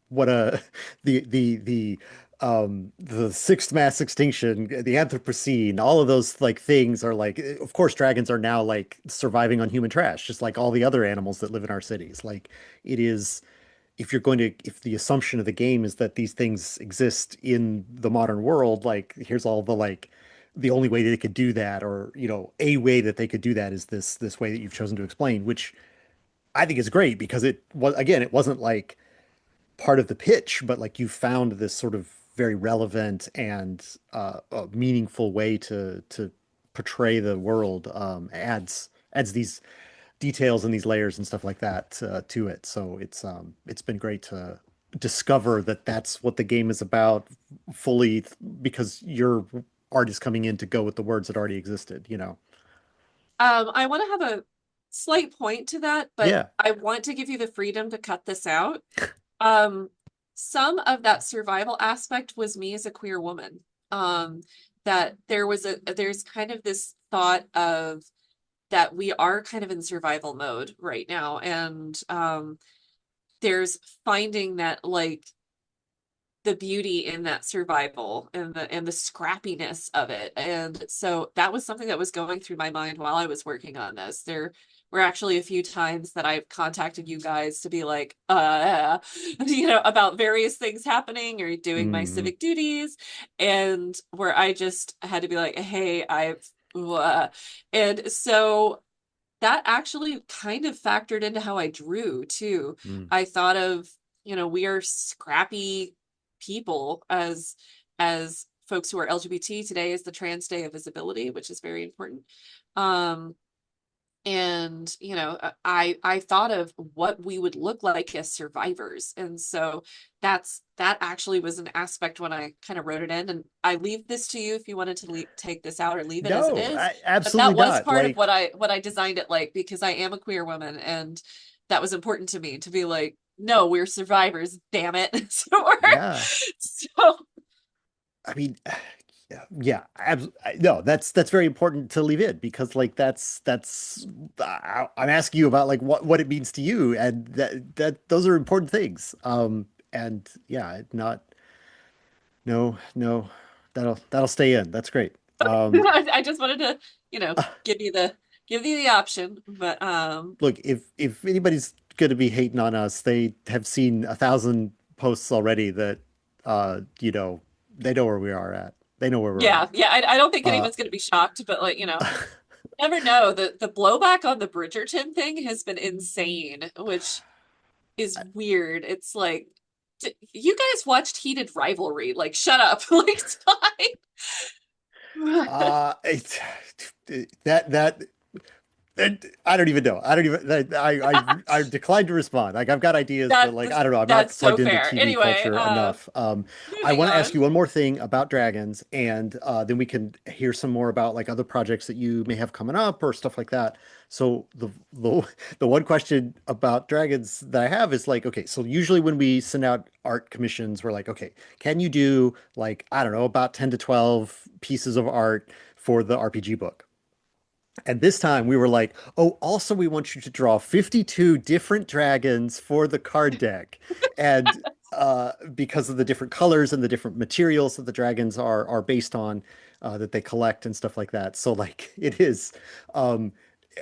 what a the sixth mass extinction, the Anthropocene, all of those like things are like, of course, dragons are now like surviving on human trash, just like all the other animals that live in our cities. Like it is if the assumption of the game is that these things exist in the modern world, like here's all the like the only way they could do that, or a way that they could do that is this way that you've chosen to explain, which I think is great because it was again, it wasn't like part of the pitch, but like you found this sort of very relevant and a meaningful way to portray the world. Adds these details and these layers and stuff like that to it. So it's been great to discover that that's what the game is about fully because your art is coming in to go with the words that already existed. I want to have a slight point to that, but Yeah. I want to give you the freedom to cut this out. Um, some of that survival aspect was me as a queer woman. Um, that there's kind of this thought of that we are kind of in survival mode right now, and there's finding that like the beauty in that survival and the scrappiness of it. And so that was something that was going through my mind while I was working on this. There were actually a few times that I've contacted you guys to be like, about various things happening or doing my Hmm. civic duties, and where I just had to be like, hey, and so that actually kind of factored into how I drew too. Mm. I thought of, we are scrappy people as folks who are LGBT. Today is the Trans Day of Visibility, which is very important. Um, and I thought of what we would look like as survivors, and so that actually was an aspect when I kind of wrote it in. And I leave this to you if you wanted to take this out or leave it as it No, is, but absolutely that was not. part of Like, what I designed it like, because I am a queer woman, and that was important to me to be like, no, we're survivors, damn it. yeah. So I mean, yeah, no, that's very important to leave in because like I'm asking you about like what it means to you, and that those are important things. And yeah, not no no, that'll stay in. That's great. I just wanted to, give you the option, but Look, if anybody's going to be hating on us, they have seen 1,000 posts already that they know where we are at. They know where we're yeah, at. yeah. I don't think Uh, anyone's gonna be shocked, but like, never know. The blowback on the Bridgerton thing has been insane, which is weird. It's like, you guys watched Heated Rivalry. Like, shut up. Like, it's fine. it, that I don't even know. I don't even. I declined to respond. Like I've got ideas, but like I don't know. I'm That's not so plugged into TV TV Anyway, culture enough. I moving want to ask on. you one more thing about dragons, and then we can hear some more about like other projects that you may have coming up or stuff like that. So the one question about dragons that I have is like, okay, so usually when we send out art commissions, we're like, okay, can you do like I don't know about 10 to 12 pieces of art for the RPG book? And this time we were like, oh, also we want you to draw 52 different dragons for the card deck. And because of the different colors and the different materials that the dragons are based on, that they collect and stuff like that. So like it is um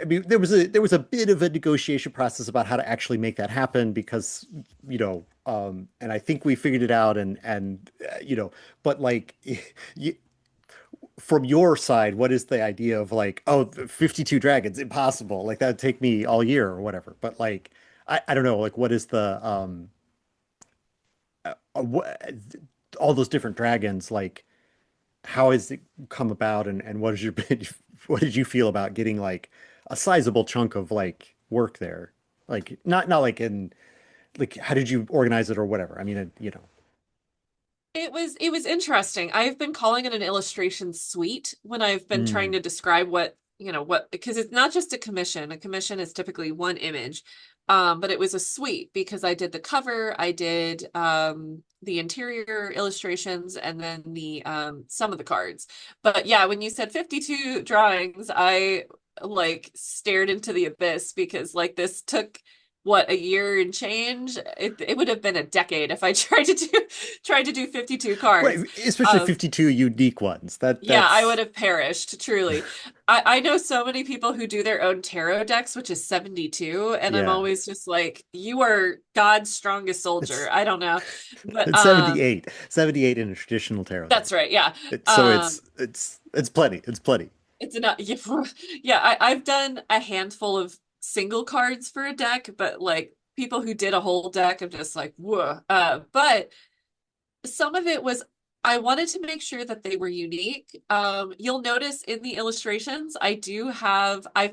I mean there was a bit of a negotiation process about how to actually make that happen because and I think we figured it out but like from your side, what is the idea of like, oh, 52 dragons, impossible. Like that'd take me all year or whatever. But like, I don't know, like what is the what, all those different dragons, like how has it come about and what is your what did you feel about getting like a sizable chunk of like work there? Like not like in like how did you organize it or whatever? I mean, It was interesting. I've been calling it an illustration suite when I've been trying Mm, to describe what because it's not just a commission. A commission is typically one image. But it was a suite because I did the cover, I did the interior illustrations and then the some of the cards. But yeah, when you said 52 drawings, I like stared into the abyss because like this took what, a year and change? It would have been a decade if I tried to do 52 right, cards. especially Um, 52 unique ones. yeah, I would That's have perished, truly. I know so many people who do their own tarot decks, which is 72, and I'm yeah. always just like, you are God's strongest soldier. It's I don't know. But it's 78 in a traditional tarot that's deck. right, yeah. So Um it's plenty. It's plenty. it's enough. Yeah, I've done a handful of single cards for a deck, but like people who did a whole deck, I'm just like, whoa. But some of it was I wanted to make sure that they were unique. You'll notice in the illustrations, I've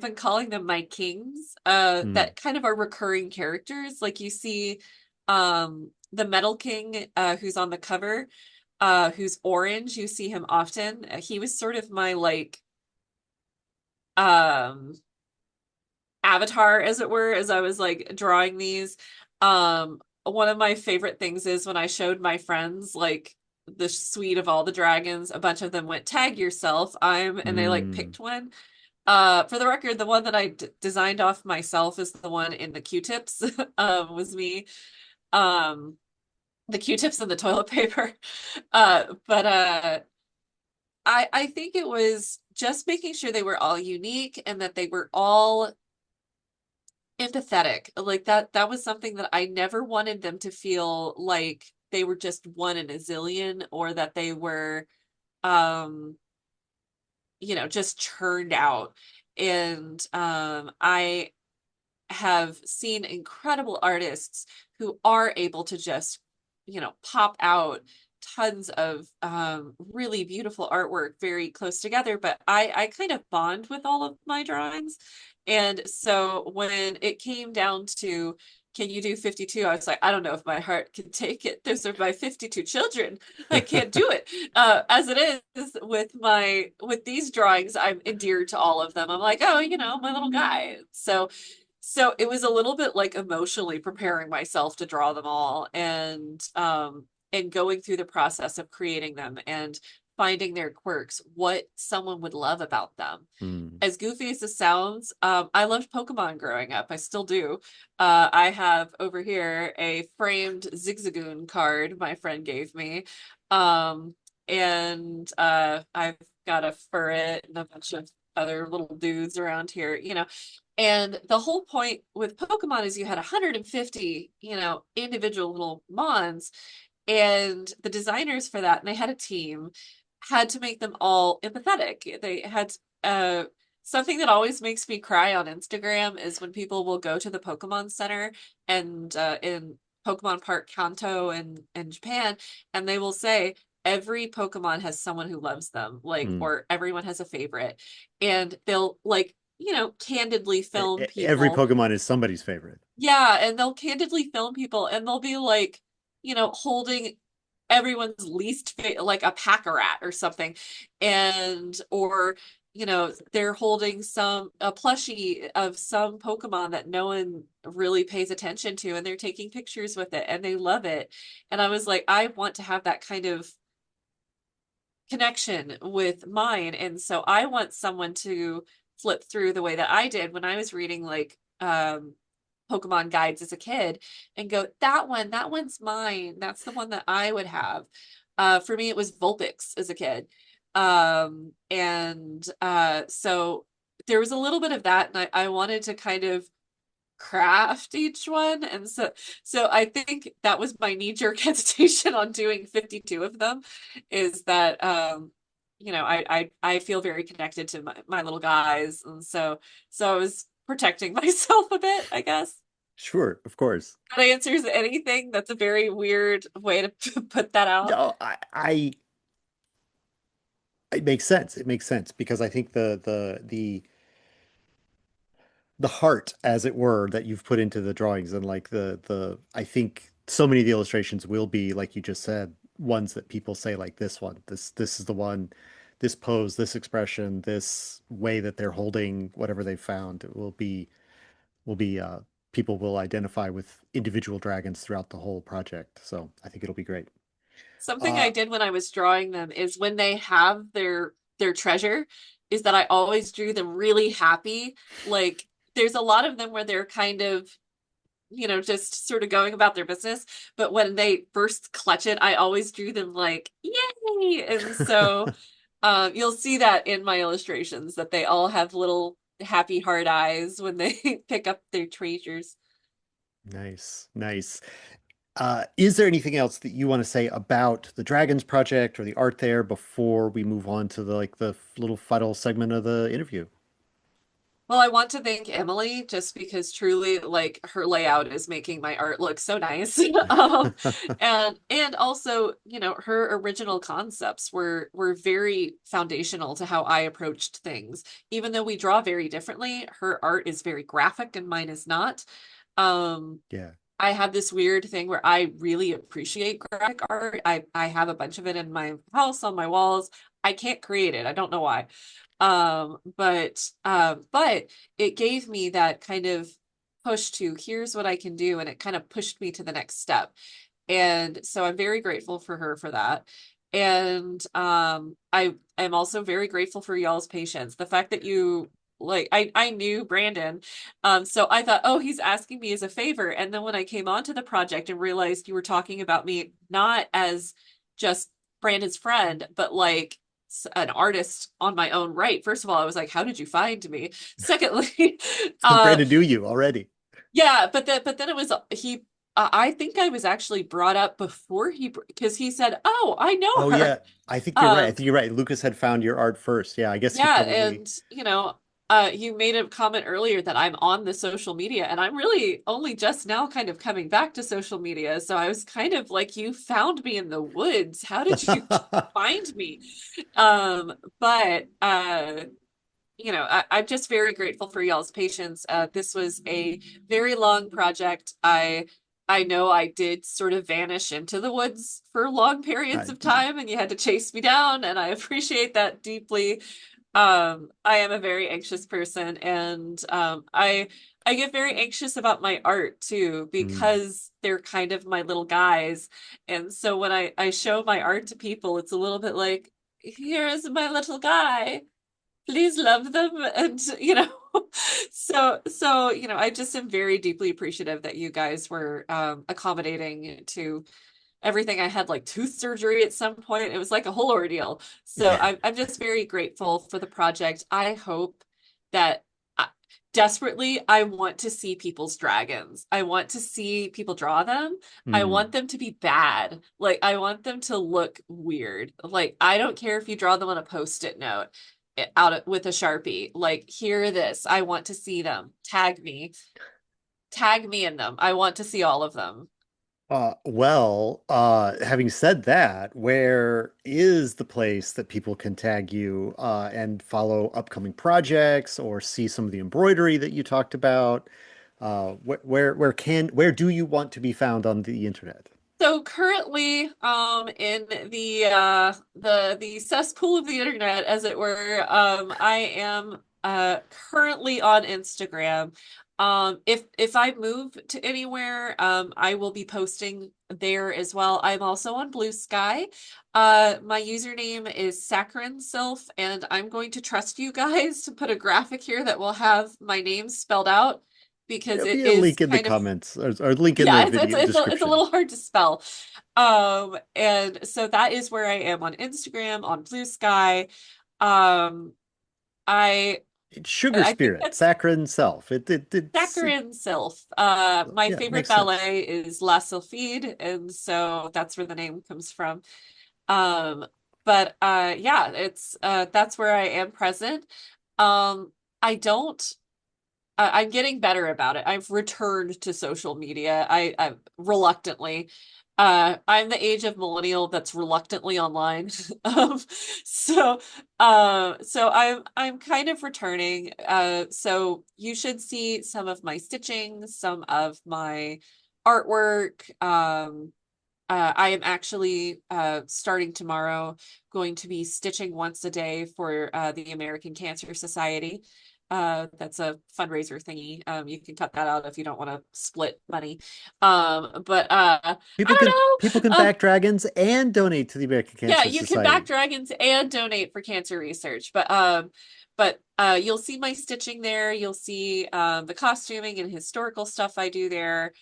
been calling them my kings, Hmm. that kind of are recurring characters. Like you see, the Metal King, who's on the cover, who's orange. You see him often. He was sort of my like, um, avatar, as it were, as I was like drawing these. One of my favorite things is when I showed my friends like the suite of all the dragons, a bunch of them went, tag yourself, and they like Hmm. picked one. For the record, the one that I designed off myself is the one in the Q-tips, was me. Um, the Q-tips and the toilet paper. But I think it was just making sure they were all unique and that they were all empathetic. Like that was something that I never wanted them to feel like they were just one in a zillion or that they were um just churned out. And I have seen incredible artists who are able to just, pop out tons of really beautiful artwork very close together. But I kind of bond with all of my drawings. And so when it came down to, can you do 52? I was like, I don't know if my heart can take it. Those are my 52 children. I can't do it. As it is with these drawings, I'm endeared to all of them. I'm like, oh, my little guy. So it was a little bit like emotionally preparing myself to draw them all and going through the process of creating them and finding their quirks, what someone would love about them. Hmm. As goofy as it sounds, I loved Pokemon growing up. I still do. I have over here a framed Zigzagoon card my friend gave me. Um, and I've got a Furret and a bunch of other little dudes around here, And the whole point with Pokemon is you had 150, individual little Mons, and the designers for that, and they had a team, had to make them all empathetic. They had uh something that always makes me cry on Instagram is when people will go to the Pokemon Center and in Pokemon Park Kanto and Japan, and they will say every Pokemon has someone who loves them, like, Hmm. or everyone has a favorite. And they'll like candidly film Every people. Pokemon is somebody's favorite. Yeah, and they'll candidly film people and they'll be like, holding everyone's least fa like a pack a rat or something. And or they're holding a plushie of some Pokemon that no one really pays attention to and they're taking pictures with it and they love it. And I was like, I want to have that kind of connection with mine. And so I want someone to flip through the way that I did when I was reading like Pokemon guides as a kid and go, that one's mine. That's the one that I would have. For me, it was Vulpix as a kid. And so there was a little bit of that, and I wanted to kind of craft each one. And so I think that was my knee-jerk hesitation on doing 52 of them, is that I feel very connected to my little guys. And so I was protecting myself a bit, I guess. Sure, of course. That answers anything. That's a very weird way to put that out. No, it makes sense. It makes sense because I think the heart, as it were, that you've put into the drawings and like the I think so many of the illustrations will be, like you just said, ones that people say like this one, this is the one, this pose, this expression, this way that they're holding whatever they found will be people will identify with individual dragons throughout the whole project. So I think it'll be great. Something Uh I did when I was drawing them is when they have their treasure, is that I always drew them really happy. Like there's a lot of them where they're kind of, just sort of going about their business, but when they first clutch it, I always drew them like, yay! And so you'll see that in my illustrations that they all have little happy heart eyes when they pick up their treasures. Nice, nice. Is there anything else that you want to say about the Dragons project or the art there before we move on to the little final segment of the interview? Well, I want to thank Emily just because truly like her layout is making my art look so nice. And also, her original concepts were very foundational to how I approached things. Even though we draw very differently, her art is very graphic and mine is not. Um, Yeah. I have this weird thing where I really appreciate graphic art. I have a bunch of it in my house on my walls. I can't create it. I don't know why. But it gave me that kind of push to here's what I can do, and it kind of pushed me to the next step. And so I'm very grateful for her for that. And I am also very grateful for y'all's patience. The fact that you like I knew Brandon. So I thought, oh, he's asking me as a favor. And then when I came onto the project and realized you were talking about me not as just Brandon's friend, but like an artist on my own right. First of all, I was like, how did you find me? Secondly, uh Brandon knew you already. yeah, but then it was he I think I was actually brought up before because he said, "Oh, I know Oh her." yeah, I think you're right. I Um, think you're right. Lucas had found your art first. Yeah, I guess he yeah, probably and you made a comment earlier that I'm on the social media, and I'm really only just now kind of coming back to social media. So I was kind of like, you found me in the woods. How did you find me? But I'm just very grateful for y'all's patience. This was a very long project. I know I did sort of vanish into the woods for long periods I, of time, and you had to chase me down, and I appreciate that deeply. I am a very anxious person, and I get very anxious about my art too mm. because they're kind of my little guys. And so when I show my art to people, it's a little bit like, here's my little guy, please love them. And so I just am very deeply appreciative that you guys were accommodating to everything. I had like tooth surgery at some point. It was like a whole ordeal. So Yeah. I'm just very grateful for the project. I hope that desperately, I want to see people's dragons. I want to see people draw them. I want Mm. them to be bad. Like, I want them to look weird. Like, I don't care if you draw them on a post-it note with a Sharpie. Like, hear this. I want to see them. Tag me. Tag me in them. I want to see all of them. Having said that, where is the place that people can tag you and follow upcoming projects or see some of the embroidery that you talked about? Where do you want to be found on the internet? So currently, in the cesspool of the internet, as it were, I am currently on Instagram. If I move to anywhere, I will be posting there as well. I'm also on Blue Sky. My username is Saccharinesylph, and I'm going to trust you guys to put a graphic here that will have my name spelled out because There'll it be a is link in the kind of comments or link in the yeah, it's video it's a description. little hard to spell. And so that is where I am on Instagram, on Blue Sky. Um, I It's Sugar I think Spirit, that's saccharine self. Saccharin Sylph. My Yeah, favorite makes sense. ballet is La Sylphide, and so that's where the name comes from. Um, but yeah, it's that's where I am present. I don't I'm getting better about it. I've returned to social media. I reluctantly. I'm the age of millennial that's reluctantly online. Um, so, so I'm kind of returning. So you should see some of my stitching, some of my artwork. I am actually starting tomorrow going to be stitching once a day for the American Cancer Society. That's a fundraiser thingy. You can cut that out if you don't want to split money. But I People don't can know. back dragons and donate to the American Yeah, Cancer you can back Society. dragons and donate for cancer research. But you'll see my stitching there. You'll see the costuming and historical stuff I do there.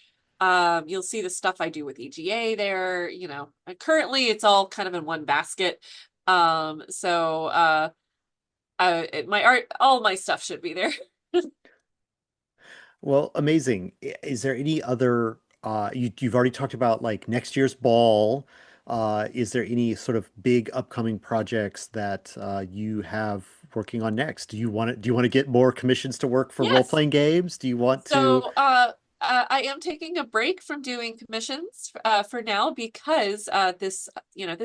You'll see the stuff I do with EGA there. You know, and currently it's all kind of in one basket. So my art, all my stuff should be there. Well, amazing. Is there any other you've already talked about like next year's ball. Is there any sort of big upcoming projects that you have working on next? Do you want to get more commissions to work for Yes. role-playing games? Do you want to So, I am taking a break from doing commissions for now because this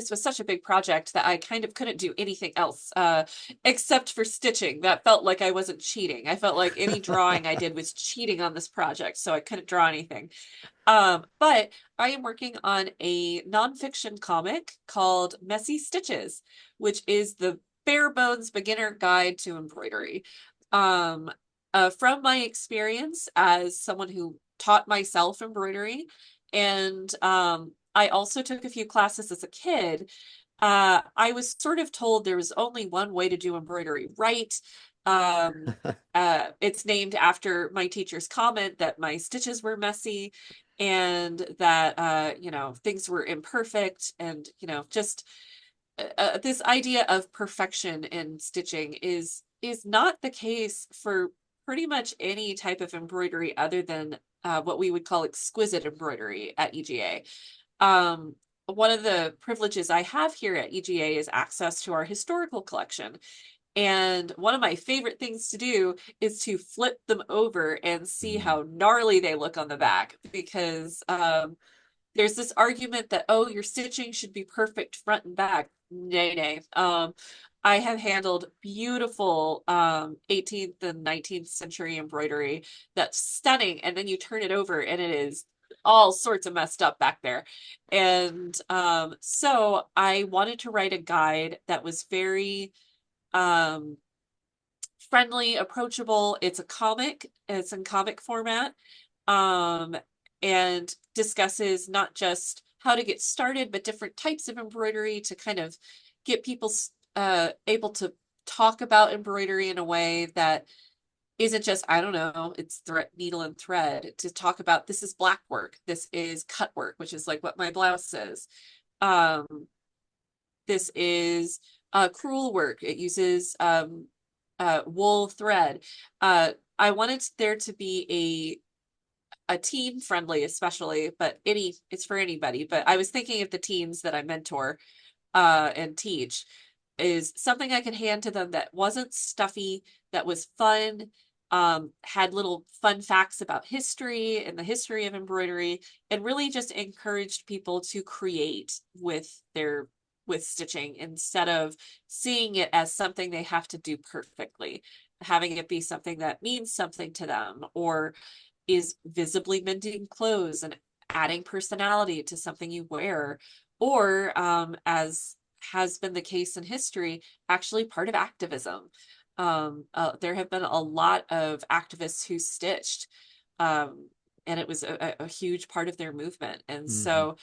was such a big project that I kind of couldn't do anything else except for stitching. That felt like I wasn't cheating. I felt like any drawing I did was cheating on this project, so I couldn't draw anything. But I am working on a nonfiction comic called Messy Stitches, which is the bare bones beginner guide to embroidery. Um, from my experience as someone who taught myself embroidery, and I also took a few classes as a kid. I was sort of told there was only one way to do embroidery right. Um, it's named after my teacher's comment that my stitches were messy and that things were imperfect and just this idea of perfection in stitching is not the case for pretty much any type of embroidery other than what we would call exquisite embroidery at EGA. One of the privileges I have here at EGA is access to our historical collection. And one of my favorite things to do is to flip them over and see Mm. how gnarly they look on the back because there's this argument that, oh, your stitching should be perfect front and back. Nay, nay. I have handled beautiful 18th and 19th century embroidery that's stunning, and then you turn it over and it is all sorts of messed up back there. And so I wanted to write a guide that was very um, friendly, approachable. It's a comic, it's in comic format, um, and discusses not just how to get started, but different types of embroidery to kind of get people able to talk about embroidery in a way that isn't just, I don't know, it's thread, needle and thread, to talk about this is black work, this is cut work, which is like what my blouse is. Um, this is crewel work. It uses wool thread. I wanted there to be a teen friendly, especially, but it's for anybody. But I was thinking of the teens that I mentor and teach is something I could hand to them that wasn't stuffy, that was fun, had little fun facts about history and the history of embroidery, and really just encouraged people to create with stitching instead of seeing it as something they have to do perfectly, having it be something that means something to them or is visibly mending clothes and adding personality to something you wear, or as has been the case in history, actually part of activism. There have been a lot of activists who stitched, um, and it was a huge part of their movement. And Hmm. so,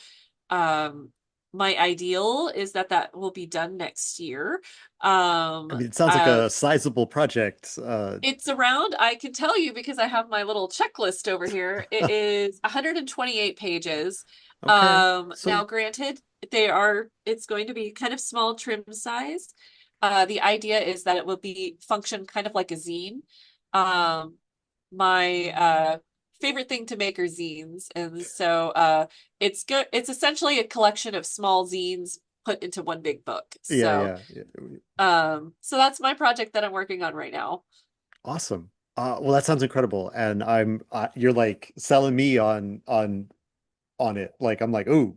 um, my ideal is that that will be done next year. I Um, mean, it sounds like uh, a sizable project. it's around, I can tell you because I have my little checklist over here. It is 128 pages. Okay. Now So granted, it's going to be kind of small trim size. The idea is that it will be function kind of like a zine. Um, my favorite thing to make are zines, and so it's good. It's essentially a collection of small zines put into one big book. yeah, So, yeah. so that's my project that I'm working on right now. Awesome. Well, that sounds incredible, and you're like selling me on it. Like I'm like, ooh,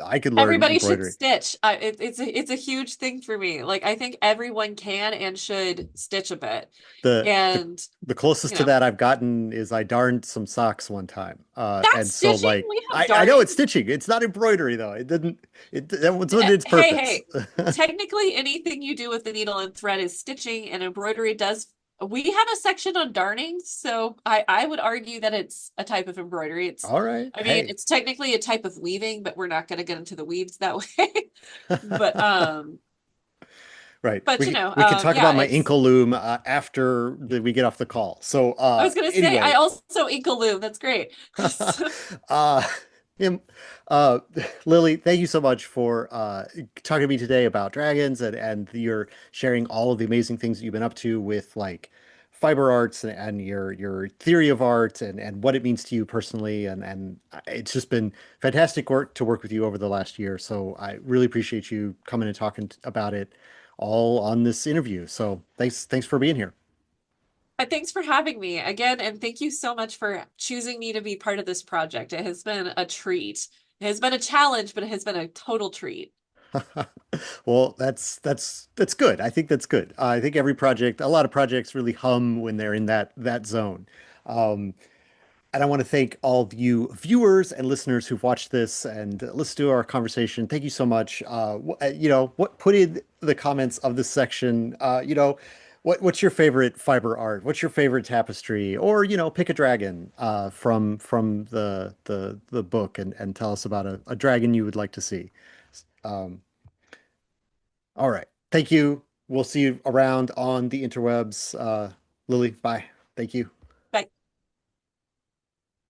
I could learn Everybody should embroidery. stitch. It's a huge thing for me. Like I think everyone can and should stitch a bit. The the And the closest you to know, that I've gotten is I darned some socks one time. that's And so stitching. like We have I know it's darning. stitching. It's not embroidery though. It didn't it that was what its Hey, purpose. hey. Technically, anything you do with the needle and thread is stitching, and embroidery does. We have a section on darning, so I would argue that it's a type of embroidery. All right. I mean, Hey. it's technically a type of weaving, but we're not going to get into the weaves that way. But Right. but We could talk yeah, about my it's. inkle loom after we get off the call. So I was gonna say I anyway, also ink a loom. That's great. uh, him, uh, Lily, thank you so much for talking to me today about dragons and you're sharing all of the amazing things that you've been up to with like fiber arts and your theory of art and what it means to you personally and it's just been fantastic work to work with you over the last year. So I really appreciate you coming and talking about it all on this interview. So thanks for being here. Thanks for having me again, and thank you so much for choosing me to be part of this project. It has been a treat. It has been a challenge, but it has been a total treat. Well, that's good. I think that's good. I think a lot of projects really hum when they're in that zone. Um, and I want to thank all of you viewers and listeners who've watched this and listened to our conversation. Thank you so much. What put in the comments of this section, what's your favorite fiber art? What's your favorite tapestry? Or, pick a dragon from the book and tell us about a dragon you would like to see. Um, all right. Thank you. We'll see you around on the interwebs. Lily, bye. Thank you.